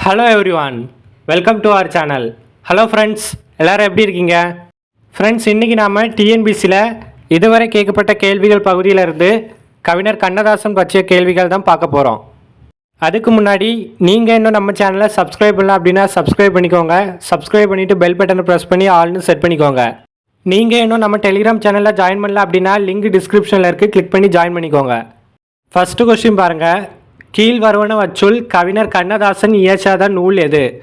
Hello everyone, welcome to our channel. Hello friends, எல்லோரும் எப்படி இருக்கீங்க? ஃப்ரெண்ட்ஸ், இன்றைக்கி நாம் டிஎன்பிசியில் இதுவரை கேட்கப்பட்ட கேள்விகள் பகுதியிலிருந்து கவிஞர் கண்ணதாசன் பற்றிய கேள்விகள் தான் பார்க்க போகிறோம். அதுக்கு முன்னாடி நீங்கள் இன்னும் நம்ம சேனலை சப்ஸ்கிரைப் பண்ணலாம் அப்படின்னா சப்ஸ்கிரைப் பண்ணிக்கோங்க. சப்ஸ்கிரைப் பண்ணிவிட்டு பெல் பட்டனை ப்ரெஸ் பண்ணி ஆல்னு செட் பண்ணிக்கோங்க. நீங்கள் இன்னும் நம்ம டெலிகிராம் சேனலில் ஜாயின் பண்ணல அப்படின்னா லிங்க் டிஸ்கிரிப்ஷனில் இருக்குது, கிளிக் பண்ணி ஜாயின் பண்ணிக்கோங்க. ஃபஸ்ட்டு கொஸ்டின் பாருங்கள். கீழ்வருவனவற்றுள் கவிஞர் கண்ணதாசன் இயற்றாத நூல் எது?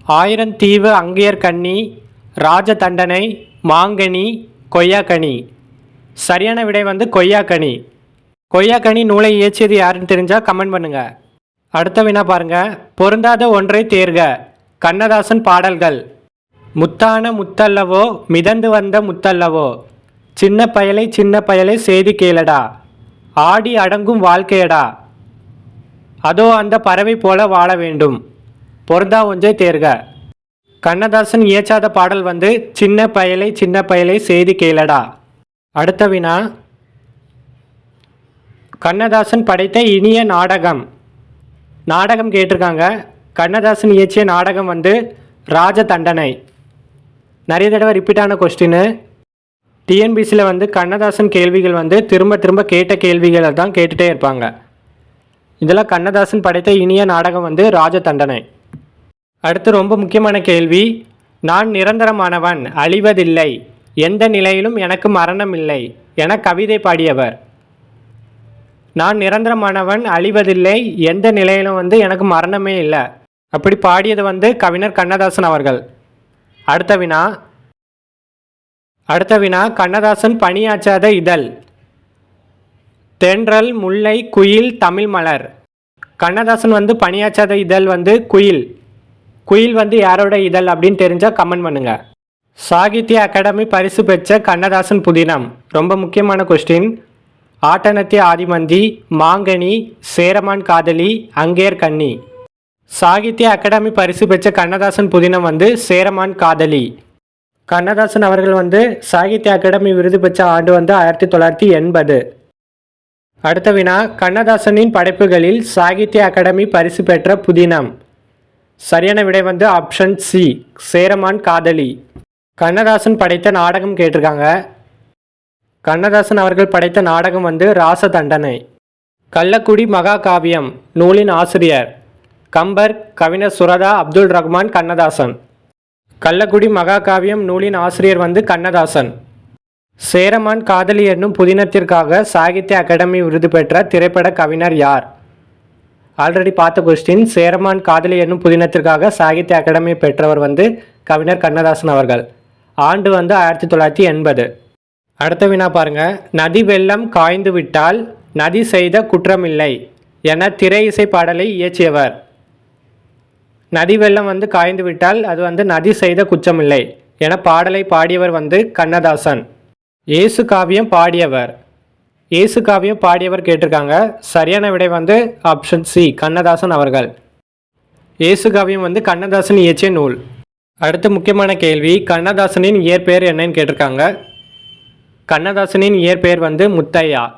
ஆயிரந்தீவு அங்கையர்கண்ணி, ராஜதண்டனை, மாங்கனி, கொய்யாக்கனி. சரியான விடை கொய்யாக்கனி. கொய்யாக்கனி நூலை இயற்றியது யாருன்னு தெரிஞ்சால் கமெண்ட் பண்ணுங்கள். அடுத்த வினா பாருங்கள். பொருந்தாத ஒன்றை தேர்க. கண்ணதாசன் பாடல்கள். முத்தான முத்தல்லவோ, மிதந்து வந்த முத்தல்லவோ, சின்ன பயலை செய்தி கேளடா, ஆடி அடங்கும் வாழ்க்கையடா, அதோ அந்த பறவை போல வாழ வேண்டும். பொருந்தா ஒன்றை தேர்க. கண்ணதாசன் இயற்றாத பாடல் சின்ன பயலை செய்தி கேளடா. அடுத்த வினா. கண்ணதாசன் படைத்த இனிய நாடகம். நாடகம் கேட்டிருக்காங்க. கண்ணதாசன் இயற்றிய நாடகம் ராஜதண்டனை. நிறைய தடவை ரிப்பீட்டான கொஸ்டின். டிஎன்பிசியில் கண்ணதாசன் கேள்விகள் திரும்ப திரும்ப கேட்ட கேள்விகளை தான் கேட்டுகிட்டே இருப்பாங்க. இதில் கண்ணதாசன் படைத்த இனிய நாடகம் ராஜதண்டனை. அடுத்து ரொம்ப முக்கியமான கேள்வி. நான் நிரந்தரமானவன், அழிவதில்லை, எந்த நிலையிலும் எனக்கு மரணம் இல்லை என கவிதை பாடியவர். நான் நிரந்தரமானவன், அழிவதில்லை, எந்த நிலையிலும் எனக்கு மரணமே இல்லை அப்படி பாடியது கவிஞர் கண்ணதாசன் அவர்கள். அடுத்த வினா. கண்ணதாசன் பணியாற்றாத இதழ். தென்றல், முல்லை, குயில், தமிழ் மலர். கண்ணதாசன் பணியாற்றாத இதழ் குயில். குயில் யாரோட இதழ் அப்படின்னு தெரிஞ்சால் கமெண்ட் பண்ணுங்கள். சாகித்ய அகாடமி பரிசு பெற்ற கண்ணதாசன் புதினம். ரொம்ப முக்கியமான கொஸ்டின். ஆட்டனத்தி ஆதிமந்தி, மாங்கனி, சேரமான் காதலி, அங்கையர்கண்ணி. சாகித்ய அகாடமி பரிசு பெற்ற கண்ணதாசன் புதினம் சேரமான் காதலி. கண்ணதாசன் அவர்கள் சாகித்ய அகாடமி விருது பெற்ற ஆண்டு 1980. அடுத்த வினா. கண்ணதாசனின் படைப்புகளில் சாகித்ய அகாடமி பரிசு பெற்ற புதினம். சரியான விடை ஆப்ஷன் சி, சேரமான் காதலி. கண்ணதாசன் படைத்த நாடகம் கேட்டிருக்காங்க. கண்ணதாசன் அவர்கள் படைத்த நாடகம் ராசதண்டனை. கள்ளக்குடி மகாகாவியம் நூலின் ஆசிரியர். கம்பர், கவிஞர் சுரதா, அப்துல் ரஹ்மான், கண்ணதாசன். கள்ளக்குடி மகாகாவியம் நூலின் ஆசிரியர் கண்ணதாசன். சேரமான் காதலி என்னும் புதினத்திற்காக சாகித்ய அகாடமி விருது பெற்ற திரைப்பட கவிஞர் யார்? ஆல்ரெடி பார்த்த கொஸ்டின். சேரமான் காதலி என்னும் புதினத்திற்காக சாகித்ய அகாடமி பெற்றவர் கவிஞர் கண்ணதாசன் அவர்கள். ஆண்டு 1980. அடுத்த வினா பாருங்க. நதி வெள்ளம் காய்ந்து விட்டால் நதி செய்த குற்றமில்லை என திரை இசை பாடலை இயற்றியவர். நதி வெள்ளம் காய்ந்து விட்டால் அது நதி செய்த குற்றமில்லை என பாடலை பாடியவர் கண்ணதாசன். இயேசு காவியம் பாடியவர். இயேசு காவியம் பாடியவர் கேட்டிருக்காங்க. சரியான விடை ஆப்ஷன் சி, கண்ணதாசன் அவர்கள். இயேசு காவியம் கண்ணதாசன் இயற்றிய நூல். அடுத்த முக்கியமான கேள்வி. கண்ணதாசனின் இயற்பெயர் என்னன்னு கேட்டிருக்காங்க. கண்ணதாசனின் இயற்பெயர் முத்தையா.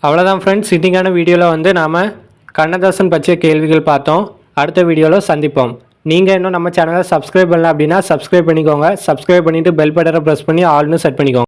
அவ்வளோதான் ஃப்ரெண்ட்ஸ். இன்னைக்கான வீடியோவில் நாம் கண்ணதாசன் பற்றிய கேள்விகள் பார்த்தோம். அடுத்த வீடியோவில் சந்திப்போம். நீங்கள் இன்னும் நம்ம சேனலை சப்ஸ்கிரைப் பண்ணல அப்படின்னா சப்ஸ்கிரைப் பண்ணிக்கோங்க. சப்ஸ்கிரைப் பண்ணிவிட்டு பெல் பட்டனை ப்ரெஸ் பண்ணி ஆல்னு செட் பண்ணிக்கோங்க.